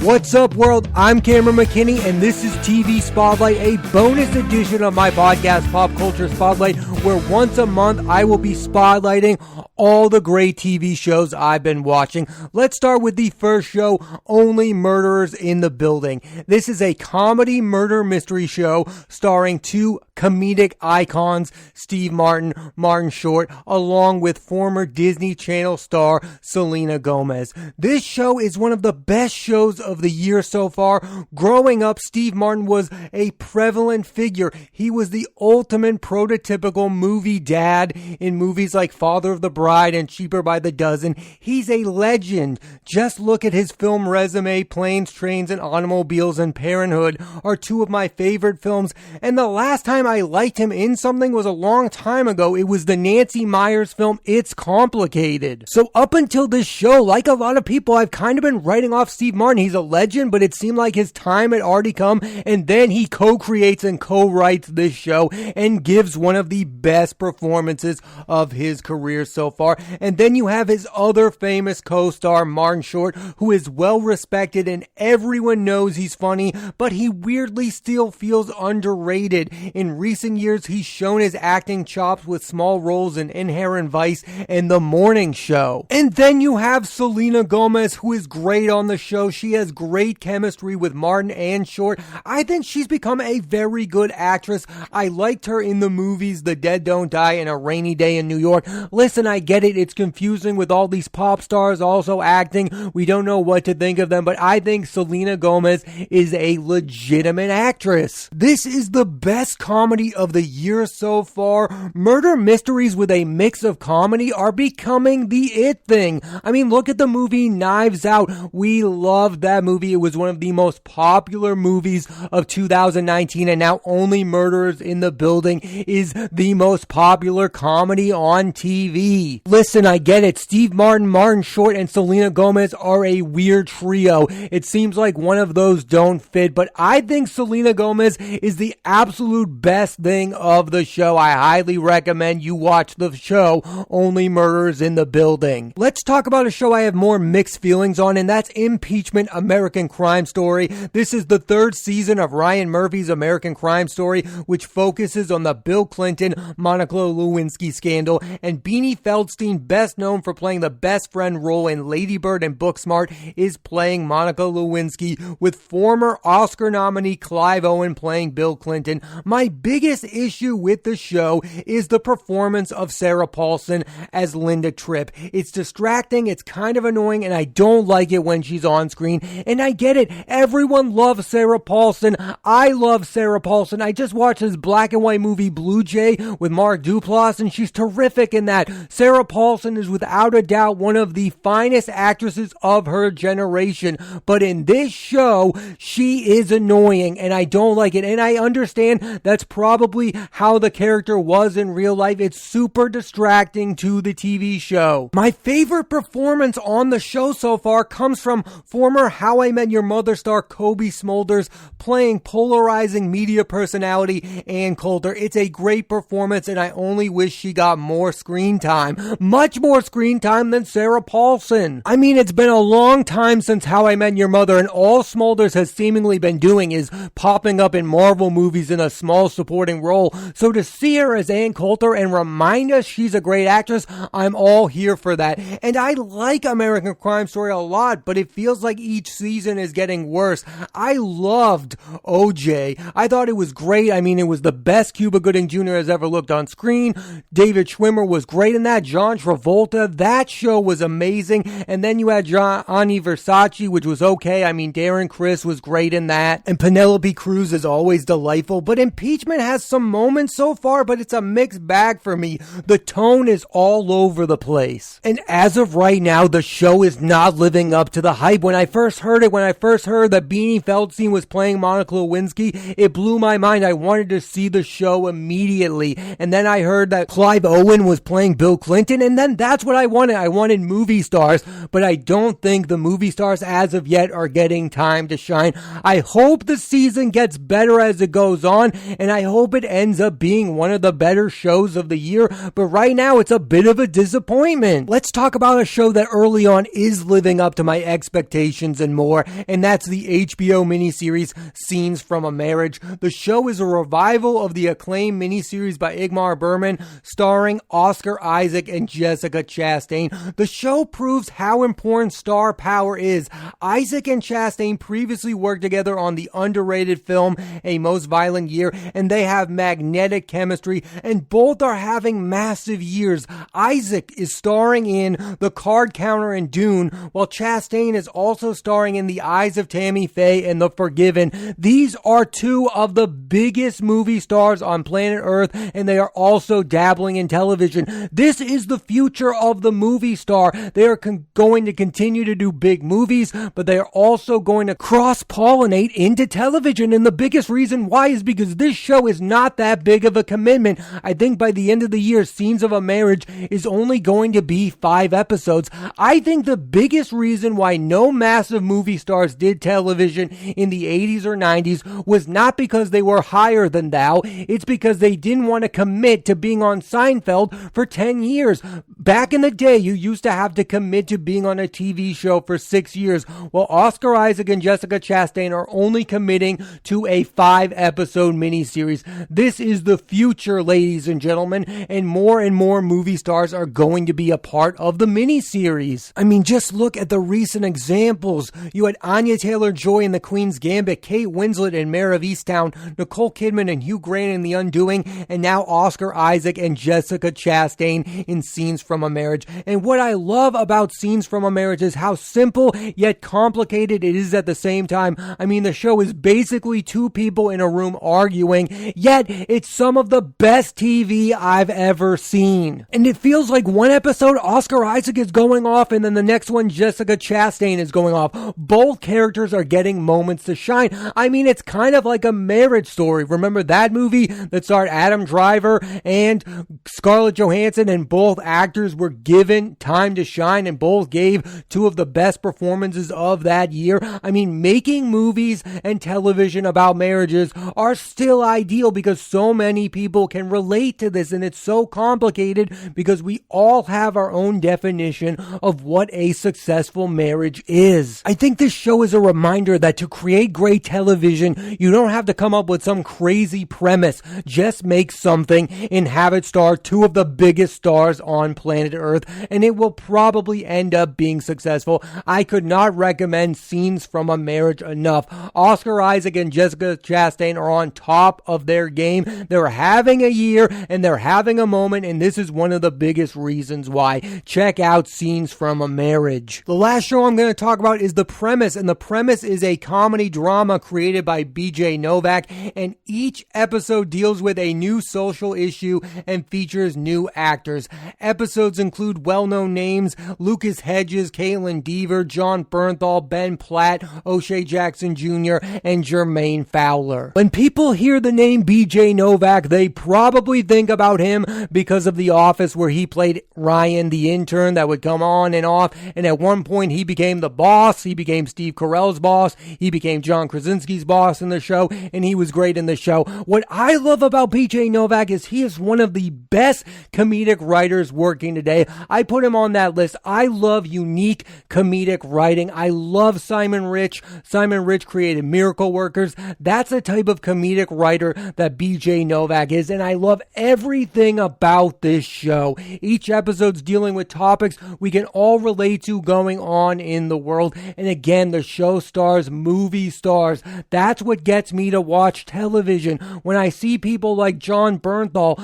What's up, world? I'm Cameron McKinney, and this is TV Spotlight, a bonus edition of my podcast, Pop Culture Spotlight, where once a month I will be spotlighting all the great TV shows I've been watching. Let's start with the first show, Only Murderers in the Building. This is a comedy murder mystery show starring two comedic icons, Steve Martin, Martin Short, along with former Disney Channel star Selena Gomez. This show is one of the best shows of the year so far. Growing up, Steve Martin was a prevalent figure. He was the ultimate prototypical movie dad in movies like Father of the Bride and Cheaper by the Dozen. He's a legend. Just look at his film resume. Planes, Trains, and Automobiles and Parenthood are two of my favorite films, and the last time I liked him in something was a long time ago. It was the Nancy Meyers film, It's Complicated. So up until this show, like a lot of people, I've kind of been writing off Steve Martin. He's a legend, but it seemed like his time had already come, and then he co-creates and co-writes this show and gives one of the best performances of his career so far. And then you have his other famous co-star, Martin Short, who is well respected and everyone knows he's funny, but he weirdly still feels underrated. In recent years, he's shown his acting chops with small roles in Inherent Vice and The Morning Show. And then you have Selena Gomez, who is great on the show. She has great chemistry with Martin and Short. I think she's become a very good actress. I liked her in the movies The Dead Don't Die and A Rainy Day in New York. Listen, I get it. It's confusing with all these pop stars also acting. We don't know what to think of them, but I think Selena Gomez is a legitimate actress. This is the best comedy of the year so far. Murder mysteries with a mix of comedy are becoming the it thing. I mean, look at the movie Knives Out. We loved that movie. It was one of the most popular movies of 2019, and now Only Murderers in the Building is the most popular comedy on TV. Listen, I get it. Steve Martin, Martin Short, and Selena Gomez are a weird trio. It seems like one of those don't fit, but I think Selena Gomez is the absolute best thing of the show. I highly recommend you watch the show Only Murderers in the Building. Let's talk about a show I have more mixed feelings on, and that's Impeachment, American Crime Story. This is the third season of Ryan Murphy's American Crime Story, which focuses on the Bill Clinton, Monica Lewinsky scandal, and Beanie Feldstein, best known for playing the best friend role in Lady Bird and Booksmart, is playing Monica Lewinsky, with former Oscar nominee Clive Owen playing Bill Clinton. My biggest issue with the show is the performance of Sarah Paulson as Linda Tripp. It's distracting, it's kind of annoying, and I don't like it when she's on screen. And I get it, everyone loves Sarah Paulson. I love Sarah Paulson. I just watched this black and white movie Blue Jay with Mark Duplass, and she's terrific in that. Sarah Paulson is without a doubt one of the finest actresses of her generation, but in this show, she is annoying, and I don't like it. And I understand that's probably how the character was in real life. It's super distracting to the TV show. My favorite performance on the show so far comes from former How I Met Your Mother star Kobe Smulders playing polarizing media personality Ann Coulter. It's a great performance, and I only wish she got more screen time. Much more screen time than Sarah Paulson. I mean, it's been a long time since How I Met Your Mother, and all Smulders has seemingly been doing is popping up in Marvel movies in a small supporting role. So to see her as Ann Coulter and remind us she's a great actress, I'm all here for that. And I like American Crime Story a lot, but it feels like each season is getting worse. I loved OJ. I thought it was great. I mean, it was the best Cuba Gooding Jr. has ever looked on screen. David Schwimmer was great in that. John Travolta, that show was amazing. And then you had Gianni Versace, which was okay. I mean, Darren Criss was great in that. And Penelope Cruz is always delightful. But Impeachment has some moments so far, but it's a mixed bag for me. The tone is all over the place. And as of right now, the show is not living up to the hype. When I first heard that Beanie Feldstein was playing Monica Lewinsky, it blew my mind. I wanted to see the show immediately. And then I heard that Clive Owen was playing Bill Clinton. Clinton, and then that's what I wanted. I wanted movie stars, but I don't think the movie stars as of yet are getting time to shine. I hope the season gets better as it goes on, and I hope it ends up being one of the better shows of the year, but right now it's a bit of a disappointment. Let's talk about a show that early on is living up to my expectations and more, and that's the HBO miniseries Scenes from a Marriage. The show is a revival of the acclaimed miniseries by Ingmar Bergman, starring Oscar Isaac and Jessica Chastain. The show proves how important star power is. Isaac and Chastain previously worked together on the underrated film A Most Violent Year, and they have magnetic chemistry, and both are having massive years. Isaac is starring in The Card Counter and Dune, while Chastain is also starring in The Eyes of Tammy Faye and The Forgiven. These are two of the biggest movie stars on planet Earth, and they are also dabbling in television. This is the future of the movie star. They are going to continue to do big movies, but they are also going to cross-pollinate into television, and the biggest reason why is because this show is not that big of a commitment. I think by the end of the year, Scenes of a Marriage is only going to be 5 episodes. I think the biggest reason why no massive movie stars did television in the 80s or 90s was not because they were higher than thou. It's because they didn't want to commit to being on Seinfeld for 10 years. Back in the day, you used to have to commit to being on a TV show for 6 years. Well, Oscar Isaac and Jessica Chastain are only committing to a 5-episode miniseries. This is the future, ladies and gentlemen, and more movie stars are going to be a part of the miniseries. I mean, just look at the recent examples. You had Anya Taylor-Joy in The Queen's Gambit, Kate Winslet in Mare of Easttown, Nicole Kidman and Hugh Grant in The Undoing, and now Oscar Isaac and Jessica Chastain in Scenes from a Marriage. And what I love about Scenes from a Marriage is how simple yet complicated it is at the same time. I mean, the show is basically two people in a room arguing, yet it's some of the best TV I've ever seen. And it feels like one episode Oscar Isaac is going off, and then the next one Jessica Chastain is going off. Both characters are getting moments to shine. I mean, it's kind of like a Marriage Story. Remember that movie that starred Adam Driver and Scarlett Johansson, and both actors were given time to shine and both gave two of the best performances of that year. I mean, making movies and television about marriages are still ideal because so many people can relate to this, and it's so complicated because we all have our own definition of what a successful marriage is. I think this show is a reminder that to create great television, you don't have to come up with some crazy premise. Just make something and have it star two of the biggest stars on planet Earth, and it will probably end up being successful. I could not recommend Scenes from a Marriage enough. Oscar Isaac and Jessica Chastain are on top of their game. They're having a year and they're having a moment, and this is one of the biggest reasons why. Check out Scenes from a Marriage. The last show I'm going to talk about is The Premise, and The Premise is a comedy drama created by BJ Novak, and each episode deals with a new social issue and features new actors. Episodes include well-known names: Lucas Hedges, Caitlin Dever, John Bernthal, Ben Platt, O'Shea Jackson Jr., and Jermaine Fowler. When people hear the name BJ Novak, they probably think about him because of The Office, where he played Ryan, the intern that would come on and off, and at one point he became the boss. He became Steve Carell's boss. He became John Krasinski's boss in the show, and he was great in the show. What I love about BJ Novak is he is one of the best comedic writers working today. I put him on that list. I love unique comedic writing. I love Simon Rich. Simon Rich created Miracle Workers. That's the type of comedic writer that BJ Novak is, and I love everything about this show. Each episode's dealing with topics we can all relate to going on in the world, and again, the show stars movie stars. That's what gets me to watch television. When I see people like John Bernthal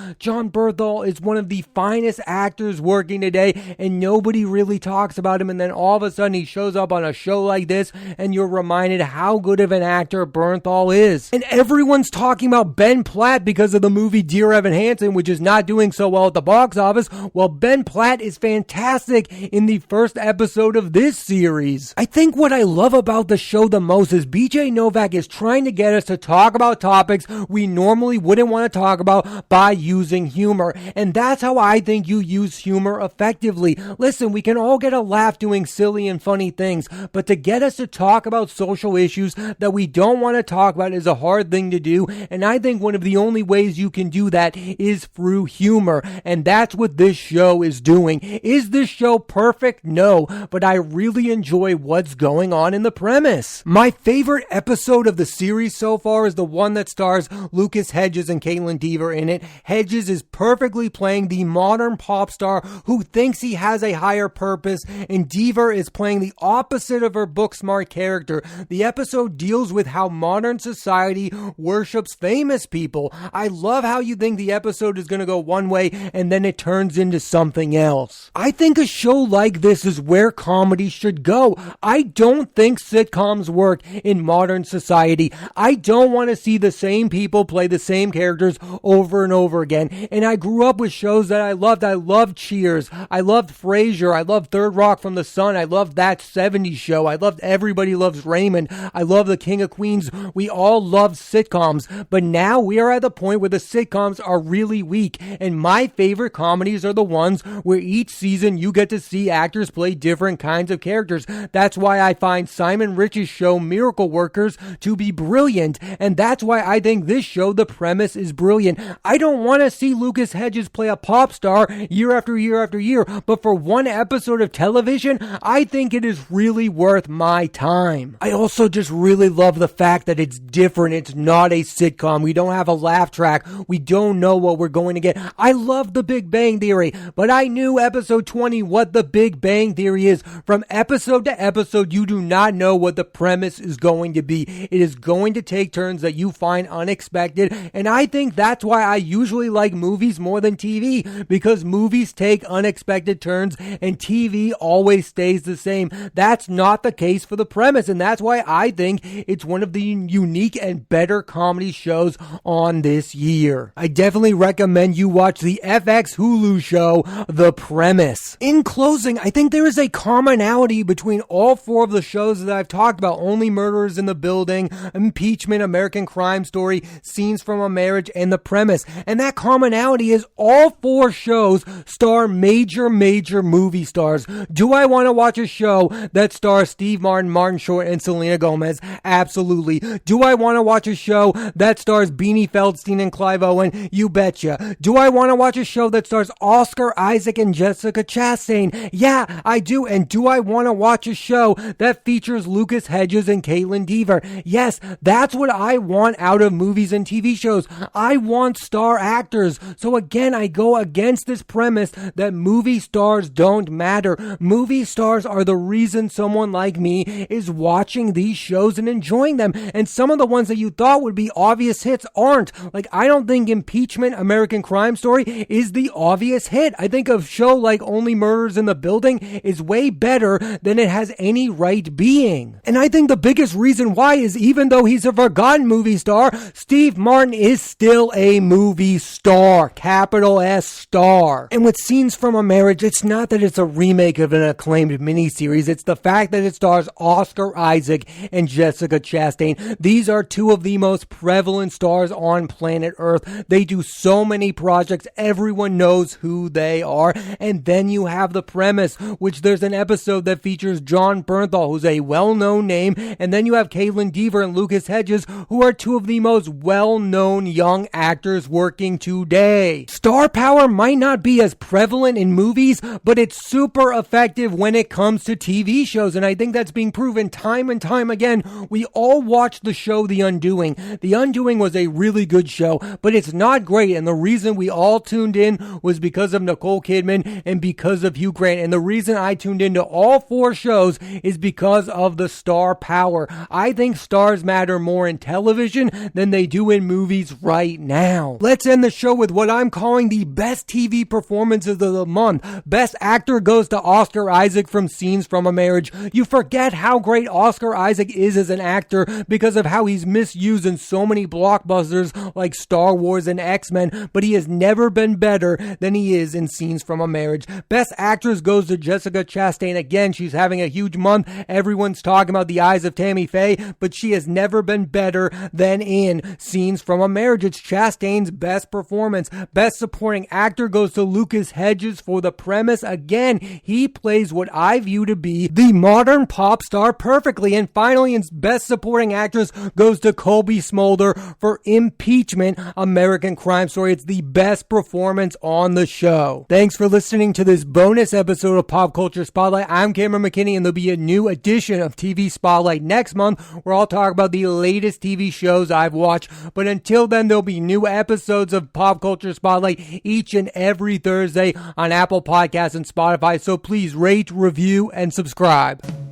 is one of the finest actors working today, and nobody really talks about him, and then all of a sudden he shows up on a show like this, and you're reminded how good of an actor Bernthal is. And everyone's talking about Ben Platt because of the movie Dear Evan Hansen, which is not doing so well at the box office. Well, Ben Platt is fantastic in the first episode of this series. I think what I love about the show the most is BJ Novak is trying to get us to talk about topics we normally wouldn't want to talk about by using humor. And that's how I think think you use humor effectively. Listen, we can all get a laugh doing silly and funny things, but to get us to talk about social issues that we don't want to talk about is a hard thing to do, and I think one of the only ways you can do that is through humor, and that's what this show is doing. Is this show perfect? No, but I really enjoy what's going on in the premise. My favorite episode of the series so far is the one that stars Lucas Hedges and Caitlin Dever in it. Hedges is perfectly playing the modern pop star who thinks he has a higher purpose, and Dever is playing the opposite of her book smart character. The episode deals with how modern society worships famous people. I love how you think the episode is going to go one way and then it turns into something else. I think a show like this is where comedy should go. I don't think sitcoms work in modern society. I don't want to see the same people play the same characters over and over again. And I grew up with shows that I loved. I loved Cheers. I loved Frasier. I loved Third Rock from the Sun. I loved That 70s Show. I loved Everybody Loves Raymond. I love The King of Queens. We all loved sitcoms. But now we are at the point where the sitcoms are really weak. And my favorite comedies are the ones where each season you get to see actors play different kinds of characters. That's why I find Simon Rich's show Miracle Workers to be brilliant. And that's why I think this show, the premise, is brilliant. I don't want to see Lucas Hedges play a pop star year after year after year, but for one episode of television, I think it is really worth my time. I also just really love the fact that it's different. It's not a sitcom. We don't have a laugh track. We don't know what we're going to get. I love The Big Bang Theory, but I knew episode 20 what The Big Bang Theory is. From episode to episode, you do not know what the premise is going to be. It is going to take turns that you find unexpected, and I think that's why I usually like movies more than TV, because movies take unexpected turns and TV always stays the same. That's not the case for the premise, and that's why I think it's one of the unique and better comedy shows on this year. I definitely recommend you watch the FX Hulu show, The Premise. In closing, I think there is a commonality between all four of the shows that I've talked about: Only Murders in the Building, Impeachment, American Crime Story, Scenes from a Marriage, and The Premise. And that commonality is all four shows star major movie stars. Do I want to watch a show that stars Steve Martin, Martin Short, and Selena Gomez? Absolutely. Do I want to watch a show that stars Beanie Feldstein and Clive Owen? You betcha. Do I want to watch a show that stars Oscar Isaac and Jessica Chastain? Yeah, I do. And do I want to watch a show that features Lucas Hedges and Caitlin Dever? Yes, that's what I want out of movies and TV shows. I want star actors. So again, I go against this premise that movie stars don't matter. Movie stars are the reason someone like me is watching these shows and enjoying them. And some of the ones that you thought would be obvious hits aren't. Like, I don't think Impeachment, American Crime Story is the obvious hit. I think a show like Only Murders in the Building is way better than it has any right being. And I think the biggest reason why is, even though he's a forgotten movie star, Steve Martin is still a movie star. Capital S star. And with Scenes from a Marriage, it's not that it's a remake of an acclaimed miniseries. It's the fact that it stars Oscar Isaac and Jessica Chastain. These are two of the most prevalent stars on planet Earth. They do so many projects. Everyone knows who they are. And then you have The Premise, which there's an episode that features John Bernthal, who's a well-known name. And then you have Caitlin Dever and Lucas Hedges, who are two of the most well-known young actors working today. Star power might not be as prevalent in movies, but it's super effective when it comes to TV shows. And I think that's being proven time and time again. We all watched the show The Undoing. The Undoing was a really good show, but it's not great. And the reason we all tuned in was because of Nicole Kidman and because of Hugh Grant. And the reason I tuned into all four shows is because of the star power. I think stars matter more in television than they do in movies right now. Let's end the show with what I'm calling the best TV performances of the month. Best actor goes to Oscar Isaac from Scenes from a Marriage. You forget how great Oscar Isaac is as an actor because of how he's misused in so many blockbusters like Star Wars and X-Men, but he has never been better than he is in Scenes from a Marriage. Best actress goes to Jessica Chastain. Again, she's having a huge month. Everyone's talking about The Eyes of Tammy Faye, but she has never been better than in Scenes from a Marriage. It's Chastain's best performance. Best supporting actor goes to Lucas Hedges for the premise. Again, he plays what I view to be the modern pop star perfectly. And finally, in Best Supporting Actress goes to Colby Smolder for Impeachment, American Crime Story. It's the best performance on the show. Thanks for listening to this bonus episode of Pop Culture Spotlight. I'm Cameron McKinney, and there'll be a new edition of TV Spotlight next month where I'll talk about the latest TV shows I've watched. But until then, there'll be new episodes of Pop Culture Spotlight each and every Thursday on Apple Podcasts and Spotify. So please rate, review, and subscribe.